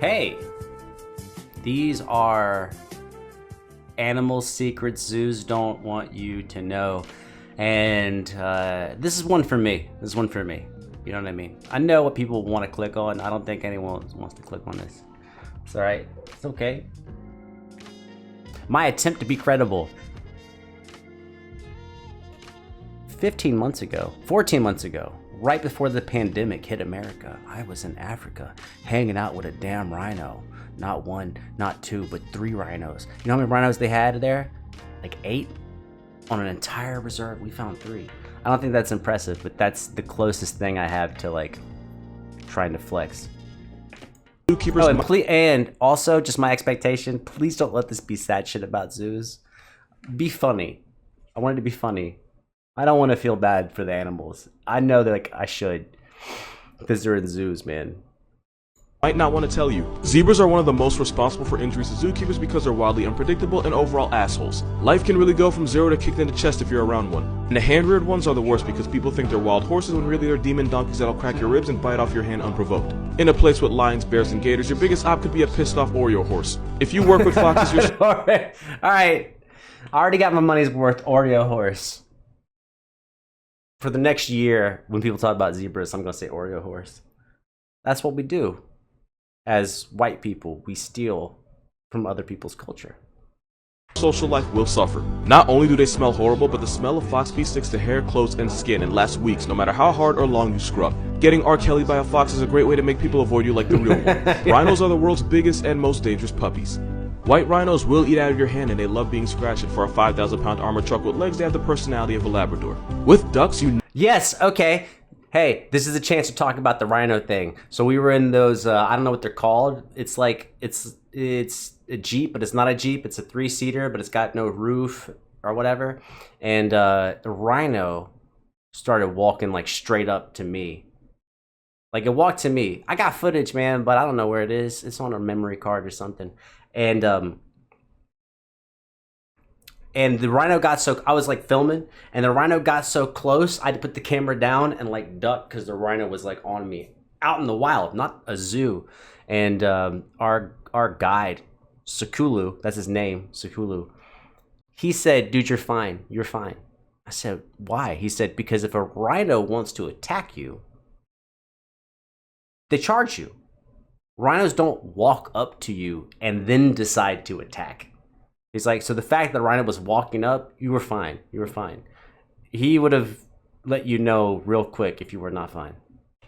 Hey, these are animal secrets zoos don't want you to know. And this is one for me. This is one for me. You know what I mean? I know what people want to click on. I don't think anyone wants to click on this. It's alright. It's okay. My attempt to be credible. 14 months ago, right before the pandemic hit America, I was in Africa hanging out with a damn rhino. Not one, not two, but 3 rhinos. You know how many rhinos they had there? Like 8? On an entire reserve, we found 3. I don't think that's impressive, but that's the closest thing I have to like trying to flex. Oh, and also, just my expectation, please don't let this be sad shit about zoos. Be funny. I want it to be funny. I don't want to feel bad for the animals. I know that like I should, because they're in zoos, man. Might not want to tell you. Zebras are one of the most responsible for injuries to zookeepers because they're wildly unpredictable and overall assholes. Life can really go from 0 to kicked in the chest if you're around one. And the hand-reared ones are the worst because people think they're wild horses when really they're demon donkeys that'll crack your ribs and bite off your hand unprovoked. In a place with lions, bears, and gators, your biggest op could be a pissed off Oreo horse. If you work with foxes, you're... Alright. I already got my money's worth, Oreo horse. For the next year, when people talk about zebras, I'm going to say Oreo horse. That's what we do. As white people, we steal from other people's culture. Social life will suffer. Not only do they smell horrible, but the smell of fox pee sticks to hair, clothes, and skin and lasts weeks, no matter how hard or long you scrub. Getting R. Kelly by a fox is a great way to make people avoid you like the real one. Rhinos are the world's biggest and most dangerous puppies. White rhinos will eat out of your hand and they love being scratched. For a 5,000-pound armored truck with legs, they have the personality of a Labrador. With ducks, you... Yes, okay. Hey, this is a chance to talk about the rhino thing. So we were in those, I don't know what they're called. It's like, it's a Jeep, but it's not a Jeep. It's a 3-seater, but it's got no roof or whatever. And the rhino started walking like straight up to me. Like it walked to me. I got footage, man, but I don't know where it is. It's on a memory card or something. And the rhino got so, I was like filming, and the rhino got so close, I had to put the camera down and like duck because the rhino was like on me. Out in the wild, not a zoo. And our guide, Sakulu, that's his name, Sakulu, he said, dude, you're fine. You're fine. I said, why? He said, because if a rhino wants to attack you, they charge you. Rhinos don't walk up to you and then decide to attack. He's like, so the fact that the rhino was walking up, you were fine. You were fine. He would have let you know real quick if you were not fine.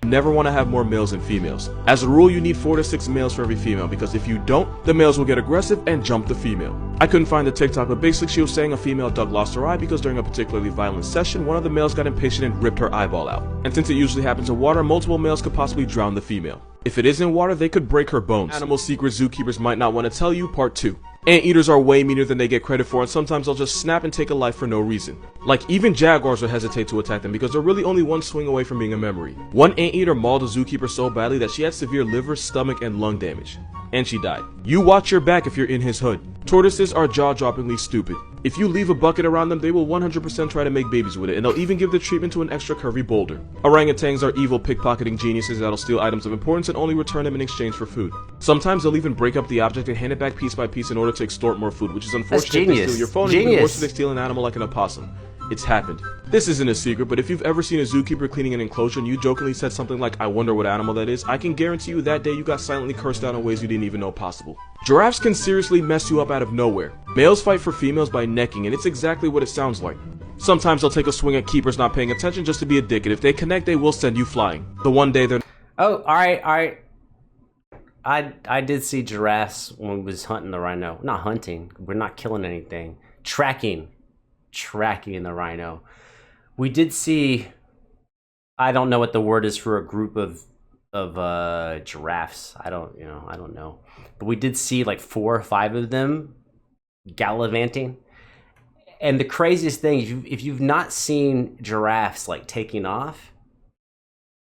Never want to have more males than females. As a rule, you need 4 to 6 males for every female, because if you don't, the males will get aggressive and jump the female. I couldn't find the TikTok, but basically she was saying a female duck lost her eye because during a particularly violent session, one of the males got impatient and ripped her eyeball out. And since it usually happens in water, multiple males could possibly drown the female. If it is in water, they could break her bones. Animal secrets zookeepers might not want to tell you, part 2. Anteaters are way meaner than they get credit for, and sometimes they'll just snap and take a life for no reason. Like, even jaguars will hesitate to attack them because they're really only one swing away from being a memory. One anteater mauled a zookeeper so badly that she had severe liver, stomach, and lung damage. And she died. You watch your back if you're in his hood. Tortoises are jaw-droppingly stupid. If you leave a bucket around them, they will 100% try to make babies with it, and they'll even give the treatment to an extra curvy boulder. Orangutans are evil pickpocketing geniuses that'll steal items of importance and only return them in exchange for food. Sometimes they'll even break up the object and hand it back piece by piece in order to extort more food, which is unfortunate. If they steal your phone, and even worse if they steal an animal like an opossum. It's happened. This isn't a secret, but if you've ever seen a zookeeper cleaning an enclosure and you jokingly said something like, I wonder what animal that is, I can guarantee you that day you got silently cursed out in ways you didn't even know possible. Giraffes can seriously mess you up out of nowhere. Males fight for females by necking, and it's exactly what it sounds like. Sometimes they'll take a swing at keepers not paying attention just to be a dick, and if they connect, they will send you flying. The one day they're... Oh, alright. I did see giraffes when we was hunting the rhino. Not hunting. We're not killing anything. Tracking the rhino. We did see, I don't know what the word is for a group of giraffes. I don't know. But we did see like 4 or 5 of them gallivanting. And the craziest thing, if you've not seen giraffes like taking off,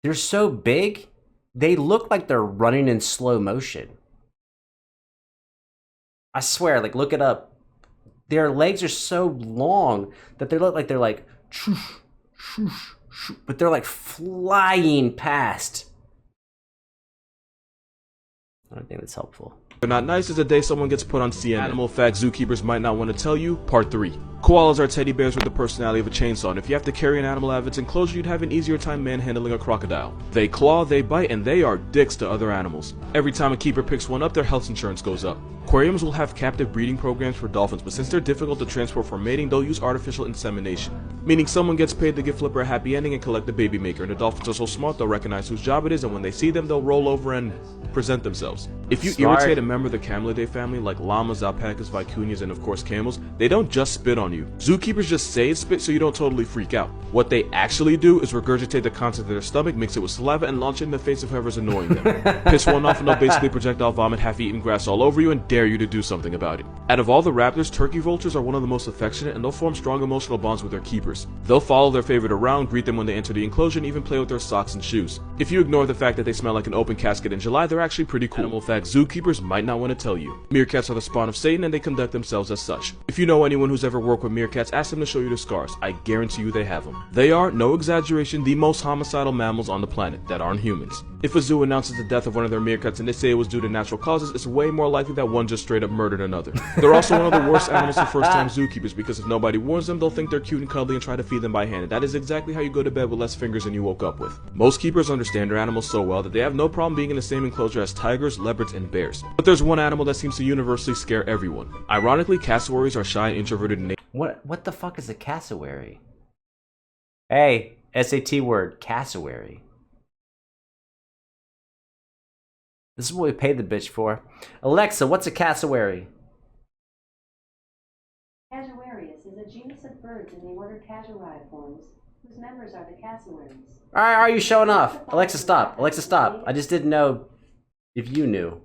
they're so big, they look like they're running in slow motion. I swear, like look it up. Their legs are so long that they look like they're like, shoosh, shoosh, shoosh, but they're like flying past I don't think that's helpful. They're not nice is the day someone gets put on CNN. Animal facts zookeepers might not want to tell you, part 3. Koalas are teddy bears with the personality of a chainsaw, and if you have to carry an animal out of its enclosure, you'd have an easier time manhandling a crocodile. They claw, they bite, and they are dicks to other animals. Every time a keeper picks one up, their health insurance goes up. Aquariums will have captive breeding programs for dolphins, but since they're difficult to transport for mating, they'll use artificial insemination. Meaning someone gets paid to give Flipper a happy ending and collect the baby maker, and the dolphins are so smart they'll recognize whose job it is, and when they see them, they'll roll over and present themselves. If you irritate a member of the camelidae family, like llamas, alpacas, vicuñas, and of course camels, they don't just spit on you. Zookeepers just say it's spit so you don't totally freak out. What they actually do is regurgitate the contents of their stomach, mix it with saliva, and launch it in the face of whoever's annoying them. Piss one off and they'll basically projectile vomit half-eaten grass all over you and dare you to do something about it. Out of all the raptors, turkey vultures are one of the most affectionate, and they'll form strong emotional bonds with their keepers. They'll follow their favorite around, greet them when they enter the enclosure, and even play with their socks and shoes. If you ignore the fact that they smell like an open casket in July, they're actually pretty cool. Animal fact zookeepers might not want to tell you. Meerkats are the spawn of Satan, and they conduct themselves as such. If you know anyone who's ever worked with meerkats, ask them to show you the scars. I guarantee you they have them. They are, no exaggeration, the most homicidal mammals on the planet that aren't humans. If a zoo announces the death of one of their meerkats and they say it was due to natural causes, it's way more likely that one just straight up murdered another. They're also one of the worst animals for first-time zookeepers because if nobody warns them, they'll think they're cute and cuddly and try to feed them by hand, and that is exactly how you go to bed with less fingers than you woke up with. Most keepers understand their animals so well that they have no problem being in the same enclosure as tigers, leopards, and bears. But there's one animal that seems to universally scare everyone. Ironically, cassowaries are shy and introverted in nature. What the fuck is a cassowary? Hey, SAT word, cassowary. This is what we paid the bitch for. Alexa, what's a cassowary? Casuarius is a genus of birds in the order Casuariiformes, whose members are the cassowaries. Alright, are you showing off? Alexa, stop. Alexa, stop. I just didn't know if you knew.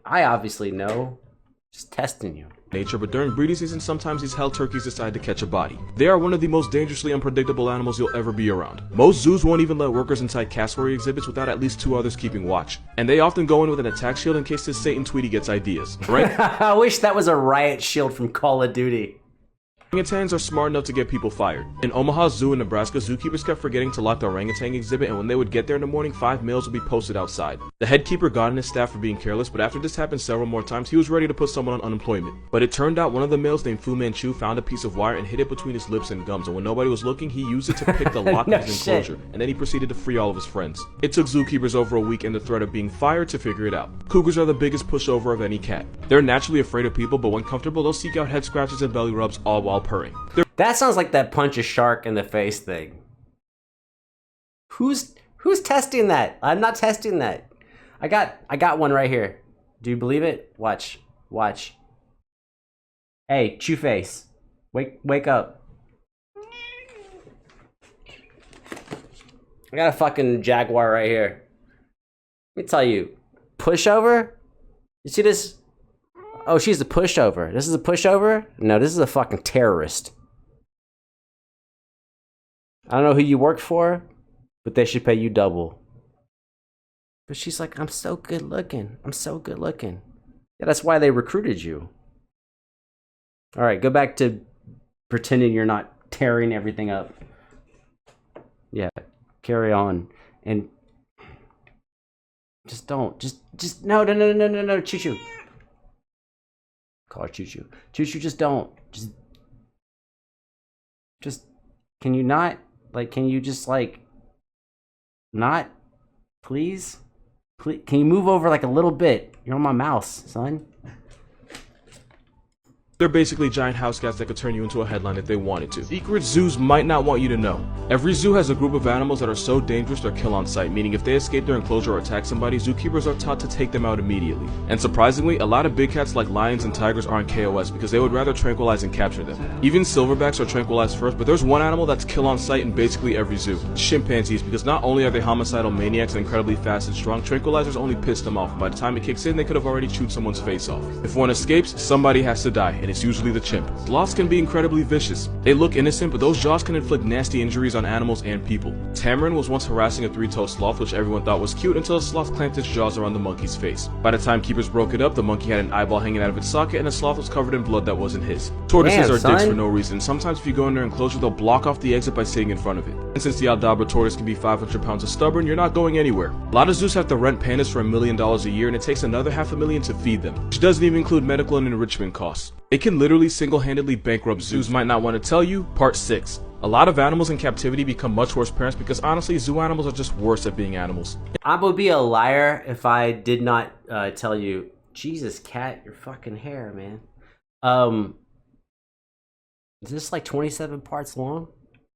I obviously know. Just testing you. Nature, but during breeding season, sometimes these hell turkeys decide to catch a body. They are one of the most dangerously unpredictable animals you'll ever be around. Most zoos won't even let workers inside cassowary exhibits without at least 2 others keeping watch. And they often go in with an attack shield in case this Satan Tweety gets ideas, right? I wish that was a riot shield from Call of Duty. Orangutans are smart enough to get people fired. In Omaha Zoo in Nebraska, zookeepers kept forgetting to lock the orangutan exhibit, and when they would get there in the morning, 5 males would be posted outside. The head keeper got on his staff for being careless, but after this happened several more times, he was ready to put someone on unemployment. But it turned out one of the males named Fu Manchu found a piece of wire and hid it between his lips and gums, and when nobody was looking, he used it to pick the lock No of his enclosure, and then he proceeded to free all of his friends. It took zookeepers over a week and the threat of being fired to figure it out. Cougars are the biggest pushover of any cat. They're naturally afraid of people, but when comfortable, they'll seek out head scratches and belly rubs, all while purring. That sounds like that punch a shark in the face thing. Who's testing that? I'm not testing that. I got one right here. Do you believe it? Watch. Hey, chew face. Wake up. I got a fucking jaguar right here. Let me tell you. Pushover? You see this? Oh, she's a pushover. This is a pushover? No, this is a fucking terrorist. I don't know who you work for, but they should pay you double. But she's like, I'm so good looking. I'm so good looking. Yeah, that's why they recruited you. All right, go back to pretending you're not tearing everything up. Yeah, carry on. And just don't. Just no. Choo-choo. Call her Choo-choo. Choo-choo, just don't. Just, can you not? Like, can you just, like, not? Please? Please? Can you move over, like, a little bit? You're on my mouse, son. They're basically giant house cats that could turn you into a headline if they wanted to. Secret zoos might not want you to know. Every zoo has a group of animals that are so dangerous they're kill on sight, meaning if they escape their enclosure or attack somebody, zookeepers are taught to take them out immediately. And surprisingly, a lot of big cats like lions and tigers aren't KOS because they would rather tranquilize and capture them. Even silverbacks are tranquilized first, but there's one animal that's kill on sight in basically every zoo. Chimpanzees, because not only are they homicidal maniacs and incredibly fast and strong, tranquilizers only piss them off. By the time it kicks in, they could have already chewed someone's face off. If one escapes, somebody has to die, and it's usually the chimp. Sloths can be incredibly vicious. They look innocent, but those jaws can inflict nasty injuries on animals and people. Tamarin was once harassing a three-toed sloth, which everyone thought was cute until the sloth clamped its jaws around the monkey's face. By the time keepers broke it up, the monkey had an eyeball hanging out of its socket, and the sloth was covered in blood that wasn't his. Tortoises are dicks for no reason. Sometimes if you go in their enclosure, they'll block off the exit by sitting in front of it. And since the Aldabra tortoise can be 500 pounds of stubborn, you're not going anywhere. A lot of zoos have to rent pandas for $1 million a year, and it takes another $500,000 to feed them, which doesn't even include medical and enrichment costs. It can literally single-handedly bankrupt zoos. Might not want to tell you. Part 6. A lot of animals in captivity become much worse parents because honestly, zoo animals are just worse at being animals. I would be a liar if I did not tell you, Jesus, cat, your fucking hair, man. Is this like 27 parts long?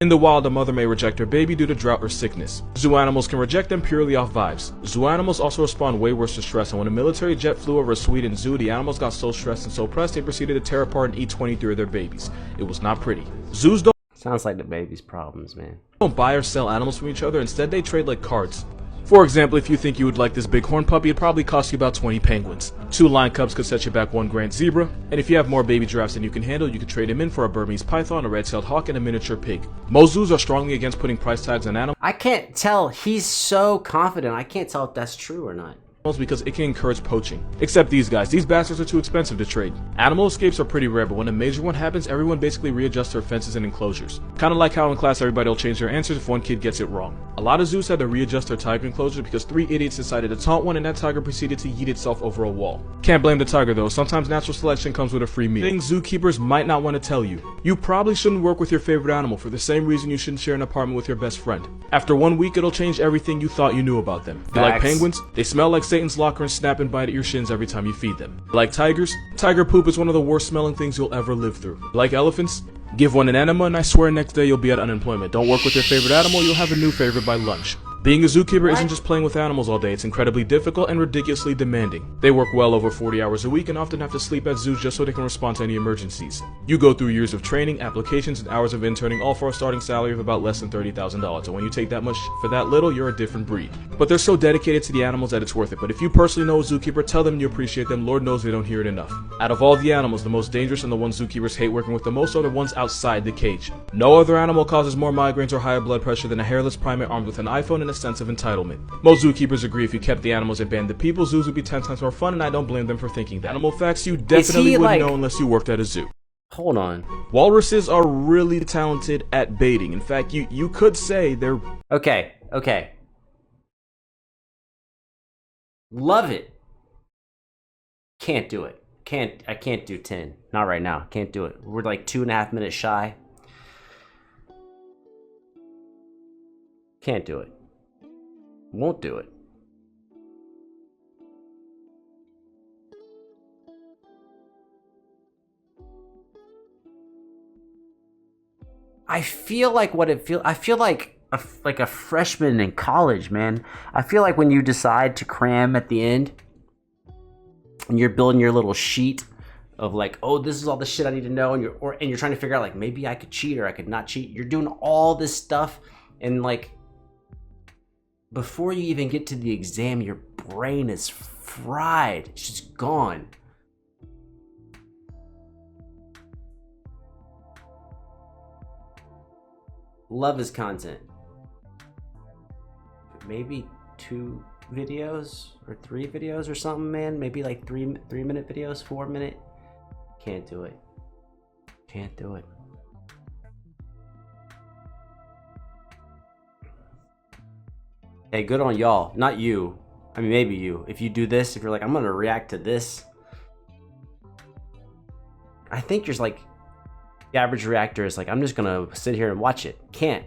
In the wild, a mother may reject her baby due to drought or sickness. Zoo animals can reject them purely off vibes. Zoo animals also respond way worse to stress, and when a military jet flew over a Sweden zoo, the animals got so stressed and so pressed they proceeded to tear apart and eat 23 of their babies. It was not pretty. Zoos don't Sounds like the baby's problems, man. buy or sell animals from each other, instead they trade like cards. For example, if you think you would like this bighorn puppy, it'd probably cost you about 20 penguins. 2 lion cubs could set you back 1 grand zebra, and if you have more baby giraffes than you can handle, you could trade him in for a Burmese python, a red-tailed hawk, and a miniature pig. Most zoos are strongly against putting price tags on animals. I can't tell. He's so confident. I can't tell if that's true or not. Because it can encourage poaching. Except these guys. These bastards are too expensive to trade. Animal escapes are pretty rare, but when a major one happens, everyone basically readjusts their fences and enclosures. Kinda like how in class everybody will change their answers if one kid gets it wrong. A lot of zoos had to readjust their tiger enclosure because 3 idiots decided to taunt one and that tiger proceeded to yeet itself over a wall. Can't blame the tiger though, sometimes natural selection comes with a free meal. Things zookeepers might not want to tell you. You probably shouldn't work with your favorite animal for the same reason you shouldn't share an apartment with your best friend. After 1 week, it'll change everything you thought you knew about them. You like penguins? They smell like Satan's locker and snap and bite at your shins every time you feed them. Like tigers? Tiger poop is one of the worst smelling things you'll ever live through. Like elephants? Give one an enema and I swear next day you'll be at unemployment. Don't work with your favorite animal, you'll have a new favorite by lunch. Being a zookeeper isn't just playing with animals all day, it's incredibly difficult and ridiculously demanding. They work well over 40 hours a week and often have to sleep at zoos just so they can respond to any emergencies. You go through years of training, applications, and hours of interning, all for a starting salary of about less than $30,000, and when you take that much for that little, you're a different breed. But they're so dedicated to the animals that it's worth it, but if you personally know a zookeeper, tell them you appreciate them, Lord knows they don't hear it enough. Out of all the animals, the most dangerous and the ones zookeepers hate working with the most are the ones outside the cage. No other animal causes more migraines or higher blood pressure than a hairless primate armed with an iPhone and a sense of entitlement. Most zookeepers agree if you kept the animals and banned the people, zoos would be 10 times more fun, and I don't blame them for thinking that. Animal facts you definitely wouldn't know unless you worked at a zoo. Hold on. Walruses are really talented at baiting. In fact, you could say they're... Okay. Love it. Can't do it. I can't do 10. Not right now. Can't do it. We're like 2.5 minutes shy. Can't do it. Won't do it. I feel like what it feels. I feel like a freshman in college, man. I feel like when you decide to cram at the end, and you're building your little sheet of like, oh, this is all the shit I need to know, and you're trying to figure out like maybe I could cheat or I could not cheat. You're doing all this stuff, and like before you even get to the exam, your brain is fried. It's just gone. Love his content. Maybe 2 videos or 3 videos or something, man. Maybe like 3-minute videos, 4-minute. Can't do it. Can't do it. Hey, good on y'all. Not you. I mean, maybe you. If you do this, if you're like, I'm gonna react to this. I think you're like, the average reactor is like, I'm just gonna sit here and watch it. Can't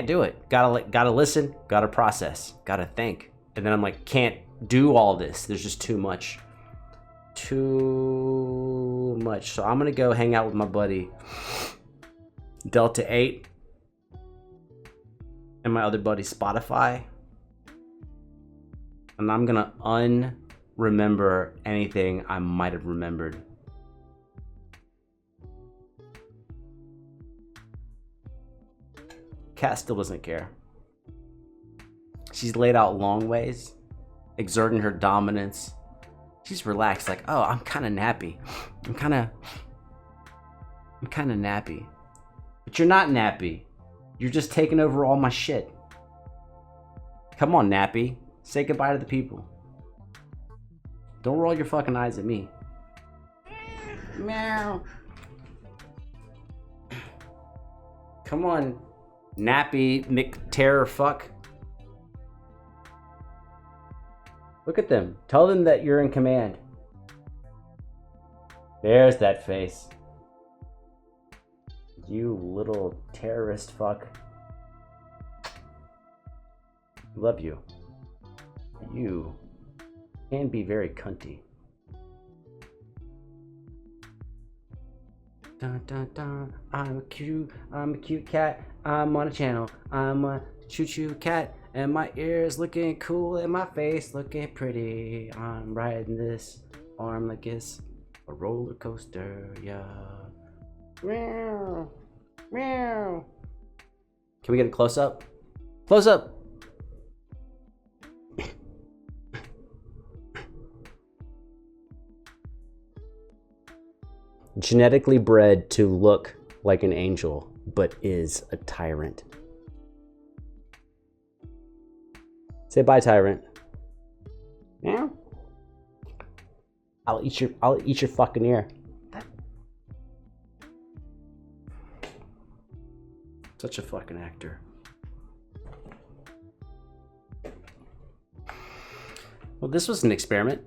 do it. Gotta listen, gotta process, gotta think. And then I'm like, can't do all this. There's just too much. Too much. So I'm gonna go hang out with my buddy Delta 8 and my other buddy Spotify. And I'm gonna unremember anything I might have remembered. Cat still doesn't care. She's laid out long ways, exerting her dominance. She's relaxed, like, oh, I'm kind of nappy. I'm kind of I'm kind of nappy. But you're not nappy. You're just taking over all my shit. Come on, nappy. Say goodbye to the people. Don't roll your fucking eyes at me. Meow. Come on, nappy McTerror fuck. Look at them. Tell them that you're in command. There's that face. You little terrorist fuck. Love you. You can be very cunty. Dun, dun, dun. I'm a cute cat. I'm on a channel. I'm a choo-choo cat. And my ears looking cool and my face looking pretty. I'm riding this arm like it's a roller coaster, yeah. Meow. Meow. Can we get a close up? Close up. Genetically bred to look like an angel, but is a tyrant. Say bye, tyrant. Yeah. I'll eat your fucking ear. Such a fucking actor. Well, this was an experiment.